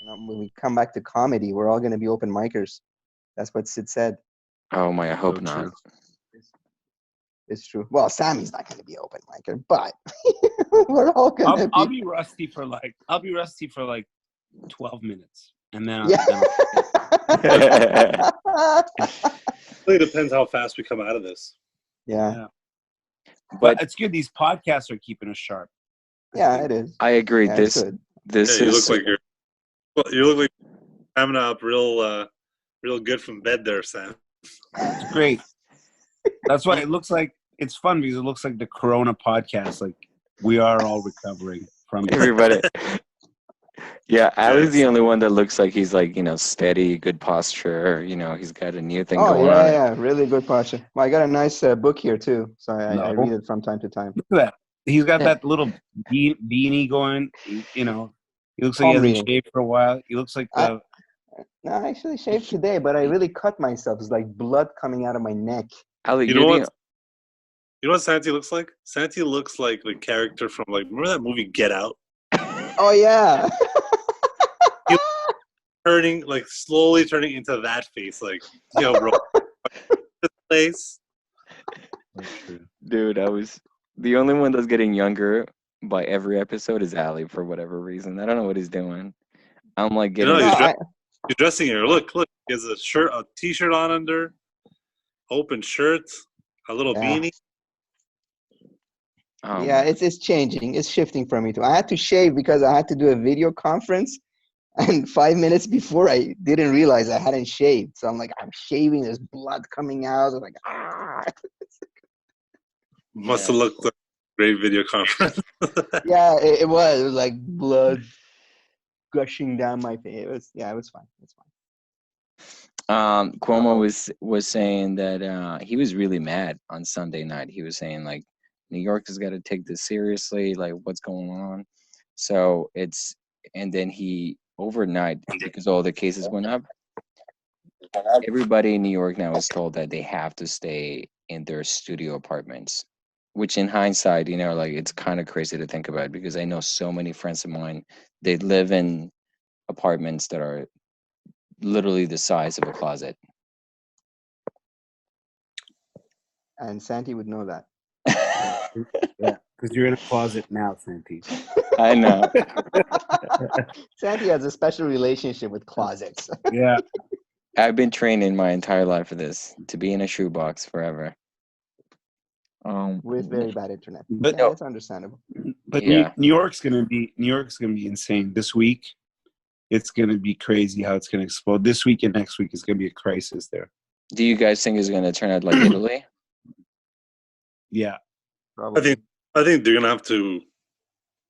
when we come back to comedy, we're all going to be open micers. That's what Sid said. Oh my, I hope not. It's true. Well, Sammy's not going to be open micer, but we're all going to be. I'll be rusty for like 12 minutes, and then It really depends how fast we come out of this. Yeah. But it's good. These podcasts are keeping us sharp. Yeah, it is. I agree. Yeah, this You is. look like you look like coming up real good from bed there, Sam. It's great. That's why it looks like it's fun, because it looks like the Corona podcast. Like we are all recovering from it. Everybody. Yeah, Ali's the only one that looks like he's like, steady, good posture. He's got a new thing going on. Yeah, really good posture. Well, I got a nice book here too, so I read it from time to time. Look at that. He's got that little beanie going. He looks like he hasn't shaved for a while. He looks like the. No, I actually shaved today, but I really cut myself. It's like blood coming out of my neck. Ali, You know what Santi looks like? Santi looks like the character from remember that movie Get Out? Oh yeah. Slowly turning into that face, bro, this place. Dude, the only one that's getting younger by every episode is Ali for whatever reason. I don't know what he's doing. I'm like getting. He's dressing here. Look. He has a t-shirt on under, open shirt, a little beanie. Yeah, it's changing. It's shifting for me too. I had to shave because I had to do a video conference, and 5 minutes before I didn't realize I hadn't shaved. So I'm shaving. There's blood coming out. I'm like, ah. Must have looked like a great video conference. Yeah, it was. It was like blood gushing down my face. It was fine. It's fine. Cuomo was saying that he was really mad on Sunday night. He was saying New York has got to take this seriously, what's going on. So and then he overnight, because all the cases went up, everybody in New York now is told that they have to stay in their studio apartments, which in hindsight, it's kind of crazy to think about, because I know so many friends of mine, they live in apartments that are literally the size of a closet. And Santi would know that. Yeah, because you're in a closet now, Santi. I know. Santi has a special relationship with closets. Yeah. I've been training my entire life for this, to be in a shoebox forever. With very bad internet. But it's understandable. But yeah. New York's gonna be insane this week. It's gonna be crazy how it's gonna explode. This week and next week is gonna be a crisis there. Do you guys think it's gonna turn out like Italy? Yeah, probably. I think they're gonna have to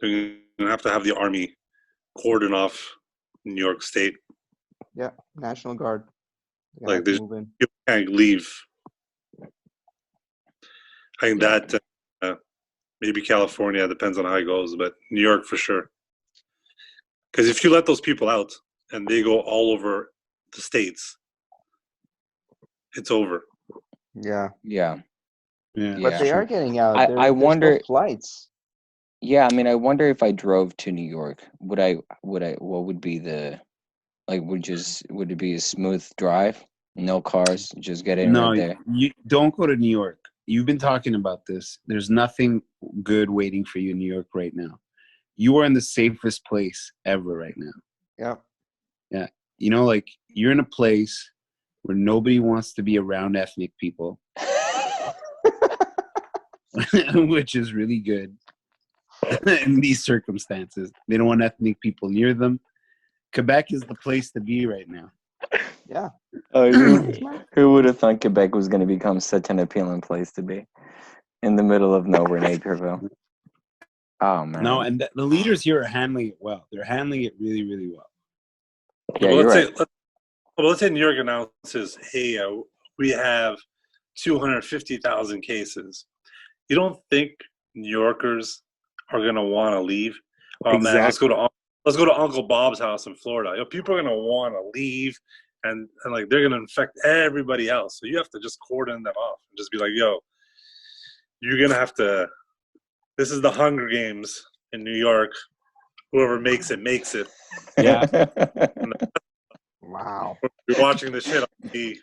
have the army cordon off New York State. Yeah, National Guard. You can't leave. I think that maybe California, depends on how it goes, but New York for sure. Because if you let those people out and they go all over the states, it's over. Yeah. But they are getting out. I wonder flights. Yeah, I mean, I wonder if I drove to New York, what would be the would it be a smooth drive? No cars, just get in right there. You don't go to New York. You've been talking about this. There's nothing good waiting for you in New York right now. You are in the safest place ever right now. Yeah. Yeah. You're in a place where nobody wants to be around ethnic people, which is really good in these circumstances. They don't want ethnic people near them. Quebec is the place to be right now. Yeah. Who would have thought Quebec was going to become such an appealing place to be in the middle of nowhere, Naperville? Oh, man. No, and the leaders here are handling it well. They're handling it really, really well. Yeah, let's say New York announces, hey, we have 250,000 cases. You don't think New Yorkers are going to want to leave? Oh, exactly. Man, let's go to Uncle Bob's house in Florida. People are going to want to leave. And they're going to infect everybody else. So you have to just cordon them off and just be like, yo, you're going to have to, this is the Hunger Games in New York. Whoever makes it, makes it. Yeah. Wow. You're watching the shit on TV.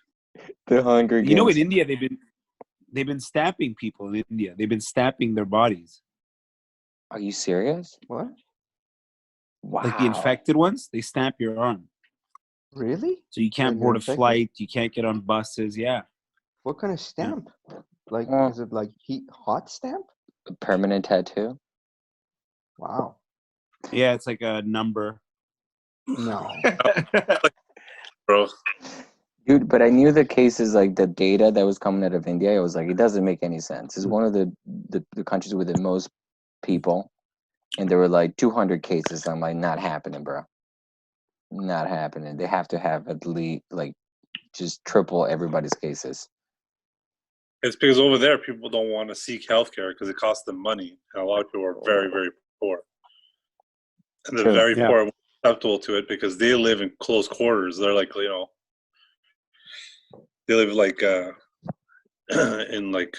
The Hunger Games. You know, in India, they've been stamping people in India. They've been stamping their bodies. Are you serious? What? Wow. Like the infected ones, they stamp your arm. Really? So you can't When board you're a infected? flight. You can't get on buses. Yeah. What kind of stamp? Like, Well- is it like hot stamp? A permanent tattoo? Wow. Yeah, it's like a number. No. Bro. Dude, but I knew the cases, like the data that was coming out of India, I was like, it doesn't make any sense. It's one of the countries with the most people, and there were like 200 cases. I'm like, not happening, bro. Not happening. They have to have at least like just triple everybody's cases. It's because over there, people don't want to seek healthcare because it costs them money. And a lot of people are very, very poor. And they're True. very Yeah. poor and susceptible to it because they live in close quarters. They're like, you know, they live like in like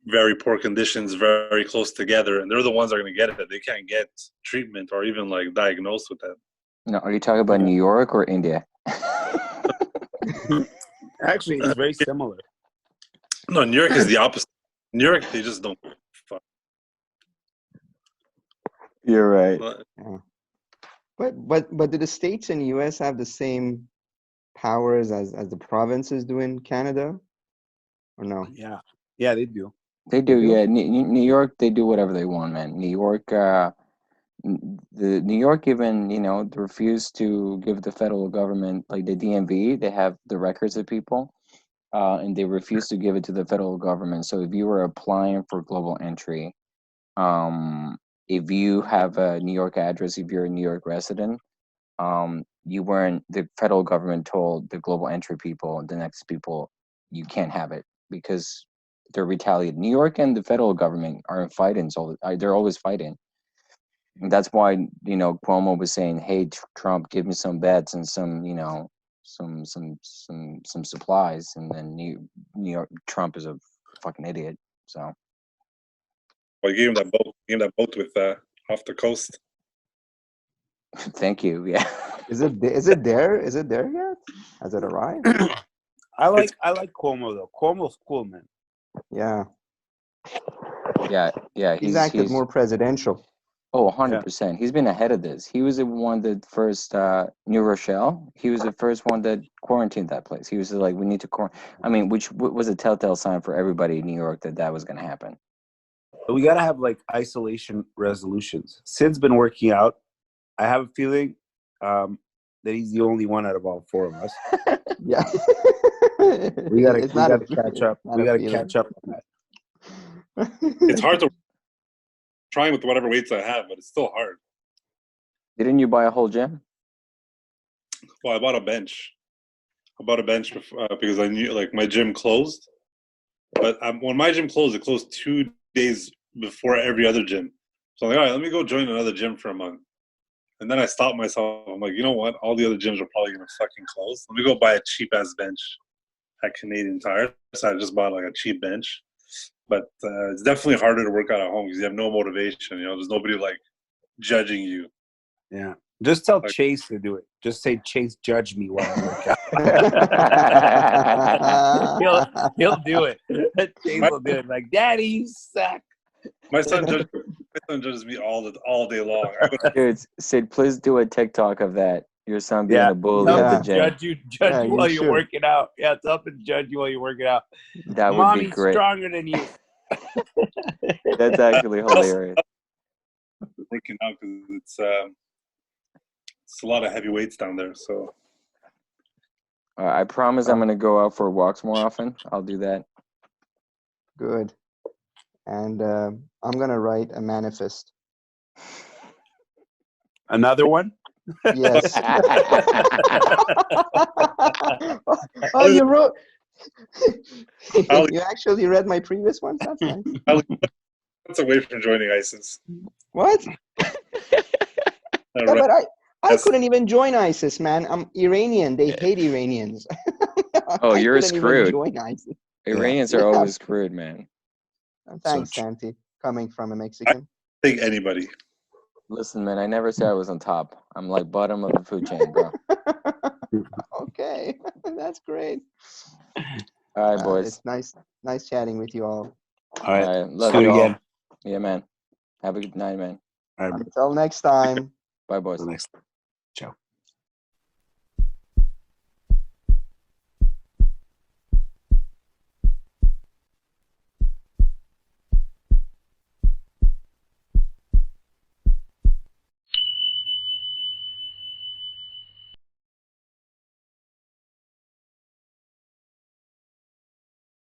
very poor conditions, very close together. And they're the ones that are going to get it. They can't get treatment or even like diagnosed with that. No, are you talking about New York or India? Actually, it's very similar. No, New York is the opposite. New York, they just don't fuck. You're right. But do the states in the U.S. have the same powers as the provinces do in Canada, or no? Yeah. Yeah, they do. They do, do? yeah. New York, they do whatever they want, man. New York, the New York even, you know, refused to give the federal government, like the DMV, they have the records of people, and they refused to give it to the federal government. So if you were applying for global entry, if you have a New York address, if you're a New York resident, you weren't, the federal government told the global entry people, the next people, you can't have it because they're retaliating. New York and the federal government are fighting, so they're always fighting. And that's why, you know, Cuomo was saying, "Hey, Trump, give me some bets and some, you know, some supplies." And then New York, Trump is a fucking idiot. So Well, you gave him that boat. Gave him that boat with off the coast. thank you. Yeah. Is it there? Is it there yet? Has it arrived? I like Cuomo though. Cuomo's cool, man. Yeah. Yeah. He's acted more presidential. Oh, 100%. He's been ahead of this. He was the one that first, New Rochelle, he was the first one that quarantined that place. He was like, we need to quarantine. I mean, which was a telltale sign for everybody in New York that was going to happen. We gotta have like isolation resolutions. Sid's been working out. I have a feeling that he's the only one out of all four of us. Yeah. We gotta It's not a catch up. not We a gotta feeling. catch up on that. It's hard to trying with whatever weights I have, but it's still hard. Didn't you buy a whole gym? Well, I bought a bench. Before, because I knew like my gym closed. But when my gym closed, it closed 2 days before every other gym. So I'm like, all right, let me go join another gym for a month. And then I stopped myself. I'm like, you know what? All the other gyms are probably going to fucking close. Let me go buy a cheap-ass bench at Canadian Tire. So I just bought like a cheap bench. But it's definitely harder to work out at home because you have no motivation. You know, there's nobody like judging you. Yeah. Just tell Chase to do it. Just say, Chase, judge me while I work out. he'll do it. Chase will do it. Like, Daddy, you suck. My son judges me all day long. Dude, Sid, please do a TikTok of that. Your son being a bully Tell at the him to gym. judge you while you're working out. Yeah, tell him to judge you while you're working out. That would Mommy's be great. stronger than you. That's actually hilarious. Working out because it's a lot of heavy weights down there. So I promise I'm going to go out for walks more often. I'll do that. Good. And I'm going to write a manifest. Another one? Yes. Oh, you wrote. You actually read my previous ones? That's nice. That's away from joining ISIS. What? Yeah, but I couldn't even join ISIS, man. I'm Iranian. They hate Iranians. Oh, you're screwed. Join ISIS. Iranians are always screwed, man. Thanks, Santi, coming from a Mexican. I think anybody. Listen, man, I never said I was on top. I'm like bottom of the food chain, bro. Okay, that's great. All right, boys. It's nice chatting with you all. All right. Love Do it you all. again. Yeah, man. Have a good night, man. All right. Until next time. Bye, boys. Till next.